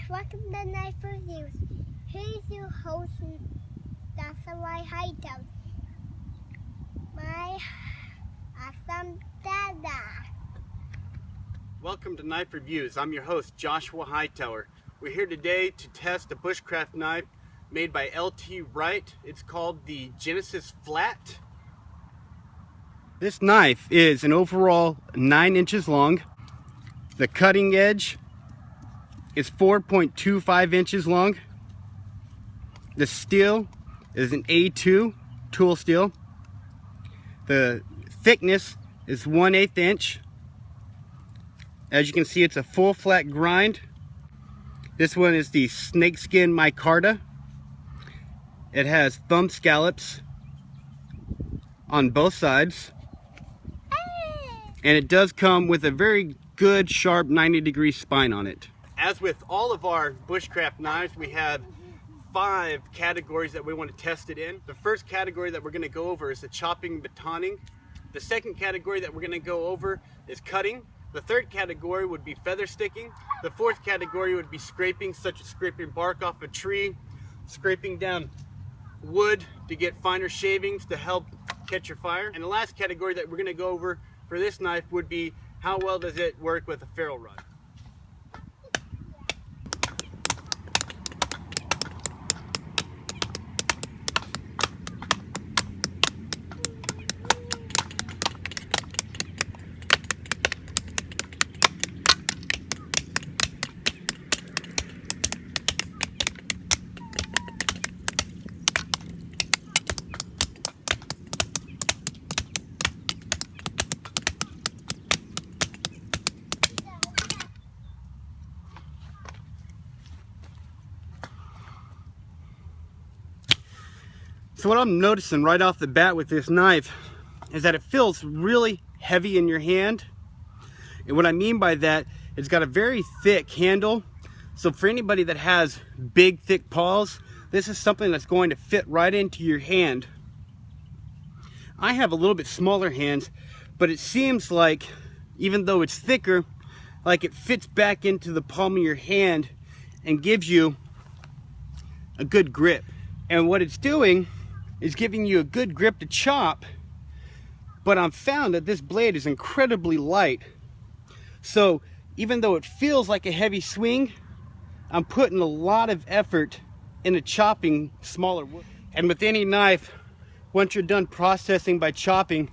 welcome to Knife Reviews. Here's your host, LTWK Genesis. My awesome dada. Welcome to Knife Reviews. I'm your host, Joshua Hightower. We're here today to test a bushcraft knife made by LTWK. It's called the Genesis Flat. This knife is an overall 9 inches long. The cutting edge is 4.25 inches long. The steel is an A2 tool steel. The thickness is 1/8 inch. As you can see, it's a full flat grind. This one is the snakeskin micarta. It has thumb scallops on both sides. And it does come with a very good sharp 90-degree spine on it. As with all of our bushcraft knives, we have 5 categories that we want to test it in. The first category that we're going to go over is the chopping and batoning. The second category that we're going to go over is cutting. The third category would be feather sticking. The fourth category would be scraping, such as scraping bark off a tree, scraping down wood to get finer shavings to help catch your fire. And the last category that we're going to go over for this knife would be how well does it work with a ferrule rod. So what I'm noticing right off the bat with this knife is that it feels really heavy in your hand. And what I mean by that, it's got a very thick handle. So for anybody that has big, thick paws, this is something that's going to fit right into your hand. I have a little bit smaller hands, but it seems like, even though it's thicker, like it fits back into the palm of your hand and gives you a good grip. And what it's doing is giving you a good grip to chop, but I've found that this blade is incredibly light. So even though it feels like a heavy swing, I'm putting a lot of effort into chopping smaller wood. And with any knife, once you're done processing by chopping,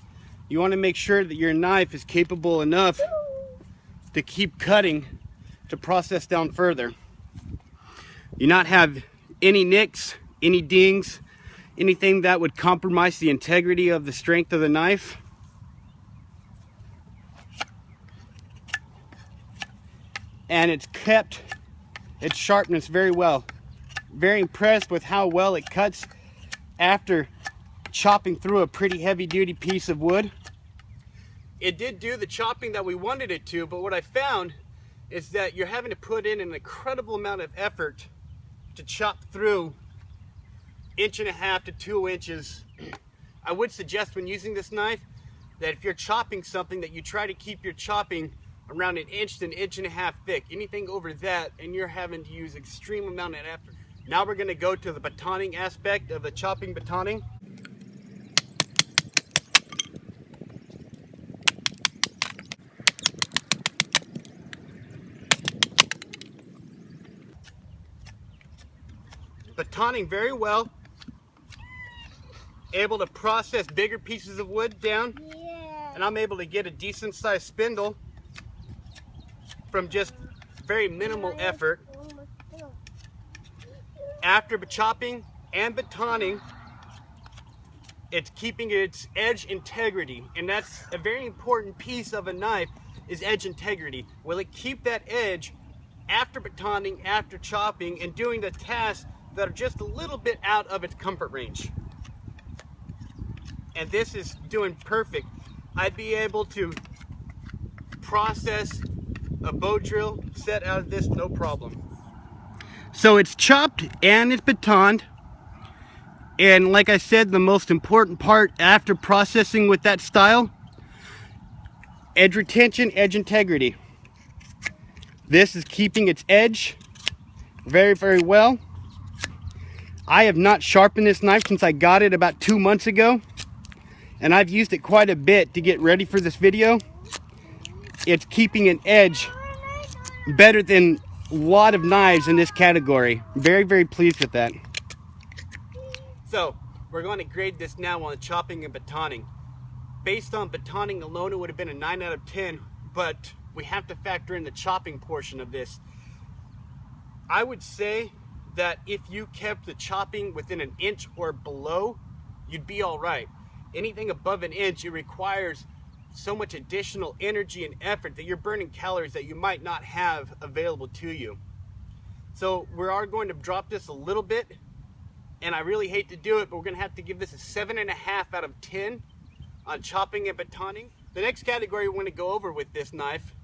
you want to make sure that your knife is capable enough to keep cutting to process down further. You not have any nicks, any dings, anything that would compromise the integrity of the strength of the knife. And it's kept its sharpness very well. Very impressed with how well it cuts after chopping through a pretty heavy duty piece of wood. It did do the chopping that we wanted it to, but what I found is that you're having to put in an incredible amount of effort to chop through 1.5 to 2 inches. I would suggest when using this knife that if you're chopping something that you try to keep your chopping around 1 inch to 1.5 inches thick. Anything over that and you're having to use extreme amount of effort. Now we're going to go to the batoning aspect of the chopping batoning. Batoning very well. Able to process bigger pieces of wood down, and I'm able to get a decent sized spindle from just very minimal effort. After chopping and batoning, it's keeping its edge integrity, and that's a very important piece of a knife, is edge integrity. Will it keep that edge after batoning, after chopping, and doing the tasks that are just a little bit out of its comfort range? And this is doing perfect. I'd be able to process a bow drill set out of this no problem. So it's chopped and it's batoned. And like I said, the most important part after processing with that style, edge retention, edge integrity. This is keeping its edge very, very well. I have not sharpened this knife since I got it about 2 months ago, and I've used it quite a bit to get ready for this video. It's keeping an edge better than a lot of knives in this category. Very, very pleased with that. So we're going to grade this now on chopping and batoning. Based on batoning alone, it would have been a 9 out of 10, but we have to factor in the chopping portion of this. I would say that if you kept the chopping within an inch or below, you'd be all right. Anything above an inch, it requires so much additional energy and effort that you're burning calories that you might not have available to you. So we are going to drop this a little bit, and I really hate to do it, but we're going to have to give this a 7.5 out of 10 on chopping and batoning. The next category we want to go over with this knife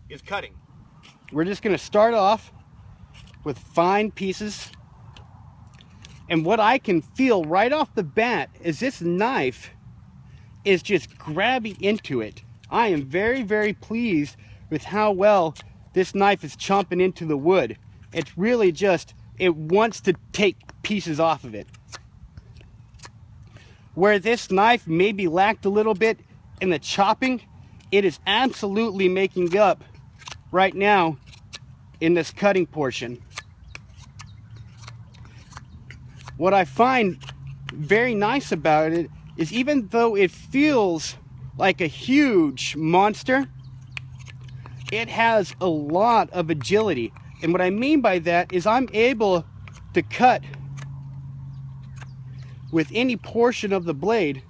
is cutting. We're just going to start off with fine pieces, and what I can feel right off the bat is this knife is just grabbing into it. I am very, very pleased with how well this knife is chomping into the wood. It's really just, it wants to take pieces off of it. Where this knife maybe lacked a little bit in the chopping, it is absolutely making up right now in this cutting portion. What I find very nice about it is, even though it feels like a huge monster, it has a lot of agility. And what I mean by that is I'm able to cut with any portion of the blade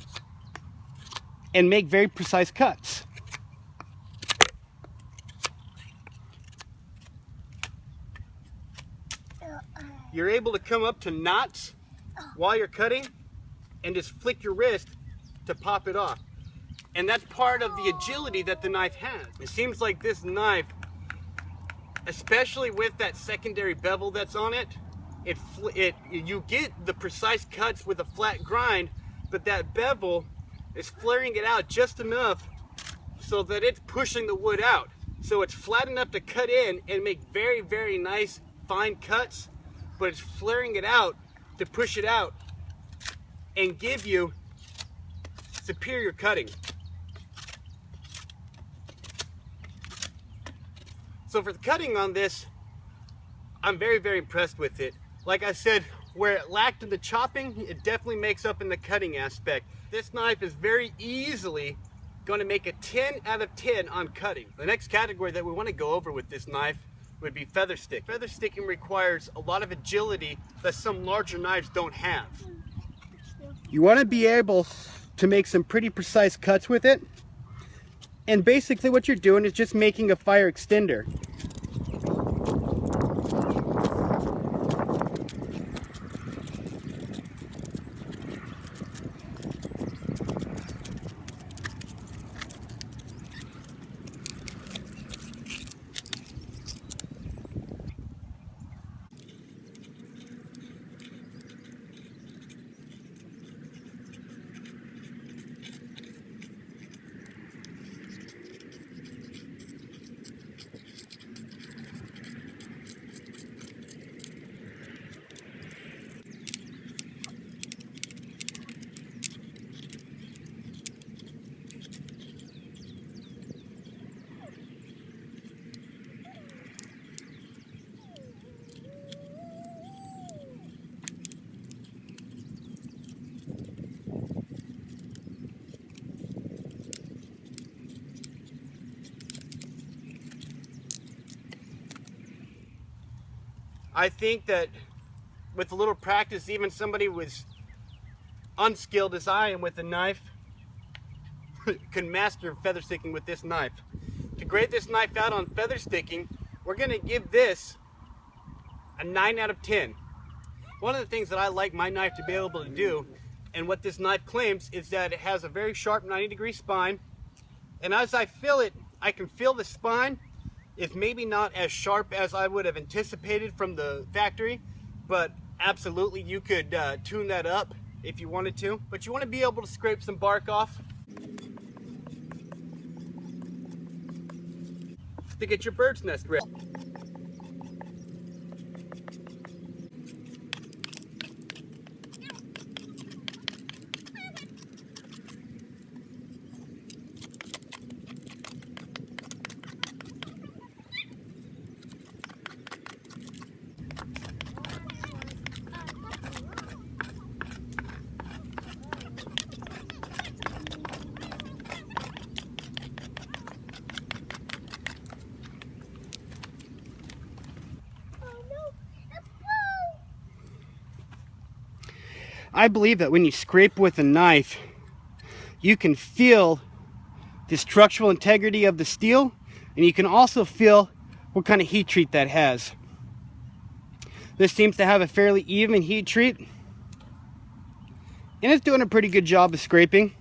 and make very precise cuts. You're able to come up to knots while you're cutting and just flick your wrist to pop it off. And that's part of the agility that the knife has. It seems like this knife, especially with that secondary bevel that's on it, you get the precise cuts with a flat grind, but that bevel is flaring it out just enough so that it's pushing the wood out. So it's flat enough to cut in and make very, very nice fine cuts, but it's flaring it out to push it out and give you superior cutting. So for the cutting on this, I'm very, very impressed with it. Like I said, where it lacked in the chopping, it definitely makes up in the cutting aspect. This knife is very easily going to make a 10 out of 10 on cutting. The next category that we want to go over with this knife would be feather stick. Feather sticking requires a lot of agility that some larger knives don't have. You want to be able to make some pretty precise cuts with it, and basically what you're doing is just making a fire extender. I think that with a little practice, even somebody was unskilled as I am with a knife can master feather sticking with this knife. To grade this knife out on feather sticking, we're going to give this a 9 out of 10. One of the things that I like my knife to be able to do, and what this knife claims, is that it has a very sharp 90-degree spine, and as I feel it, I can feel the spine is maybe not as sharp as I would have anticipated from the factory, but absolutely you could tune that up if you wanted to. But you want to be able to scrape some bark off to get your bird's nest ready. I believe that when you scrape with a knife, you can feel the structural integrity of the steel, and you can also feel what kind of heat treat that has. This seems to have a fairly even heat treat, and it's doing a pretty good job of scraping.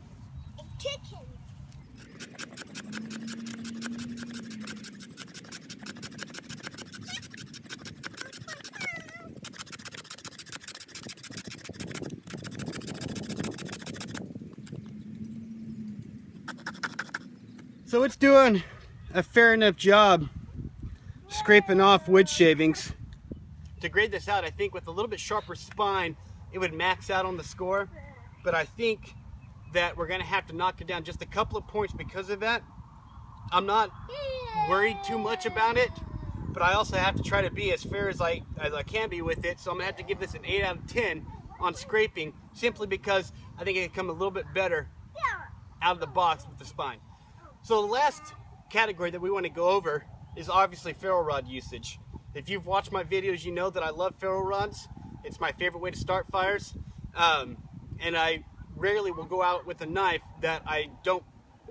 So it's doing a fair enough job scraping off wood shavings. To grade this out, I think with a little bit sharper spine, it would max out on the score. But I think that we're going to have to knock it down just a couple of points because of that. I'm not worried too much about it, but I also have to try to be as fair as I can be with it. So I'm going to have to give this an 8 out of 10 on scraping, simply because I think it can come a little bit better out of the box with the spine. So the last category that we want to go over is obviously ferro rod usage. If you've watched my videos, you know that I love ferro rods. It's my favorite way to start fires. And I rarely will go out with a knife that I don't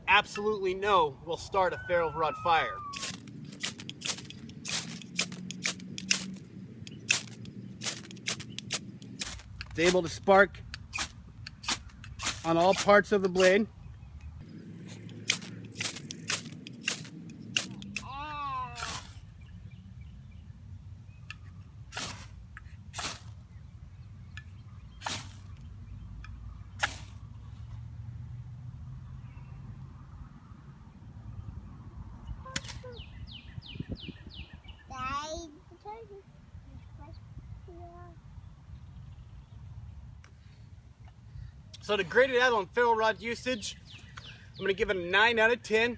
absolutely know will start a ferro rod fire. It's able to spark on all parts of the blade. So to grade it out on ferro rod usage, I'm going to give it a 9 out of 10.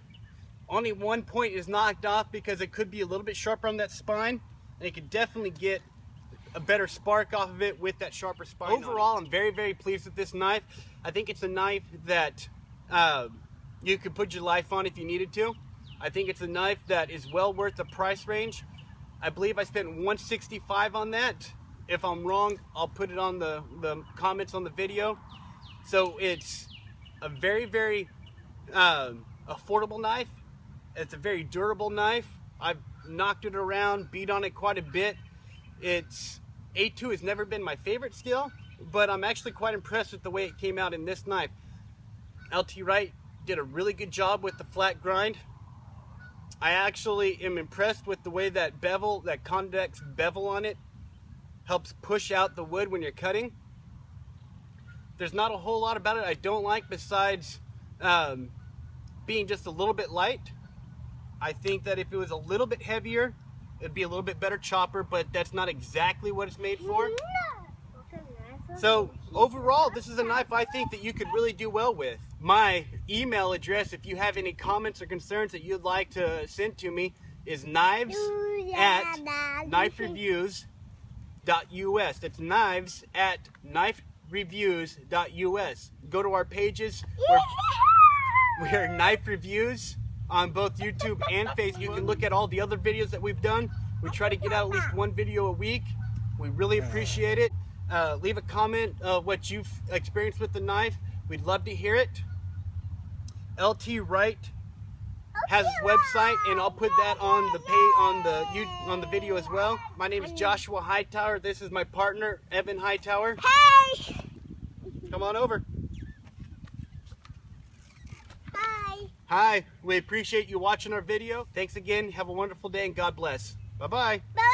Only 1 point is knocked off because it could be a little bit sharper on that spine, and you could definitely get a better spark off of it with that sharper spine. Overall, I'm very, very pleased with this knife. I think it's a knife that you could put your life on if you needed to. I think it's a knife that is well worth the price range. I believe I spent $165 on that. If I'm wrong, I'll put it on the comments on the video. So it's a very, very affordable knife. It's a very durable knife. I've knocked it around, beat on it quite a bit. It's A2 has never been my favorite steel, but I'm actually quite impressed with the way it came out in this knife. LT Wright did a really good job with the flat grind. I actually am impressed with the way that bevel, that convex bevel on it, helps push out the wood when you're cutting. There's not a whole lot about it I don't like besides being just a little bit light. I think that if it was a little bit heavier, it'd be a little bit better chopper, but that's not exactly what it's made for. So overall, this is a knife I think that you could really do well with. My email address, if you have any comments or concerns that you'd like to send to me, is knives@knifereviews.us. That's knives@knifereviews.us. Go to our pages. We're Knife Reviews on both YouTube and Facebook. You can look at all the other videos that we've done. We try to get out at least one video a week. We really appreciate it. Leave a comment of what you've experienced with the knife. We'd love to hear it. LT Wright has his website, and I'll put that on the page, on the video as well. My name is Joshua Hightower. This is my partner, Evan Hightower. Hey! Come on over. Hi. Hi. We appreciate you watching our video. Thanks again. Have a wonderful day, and God bless. Bye-bye. Bye.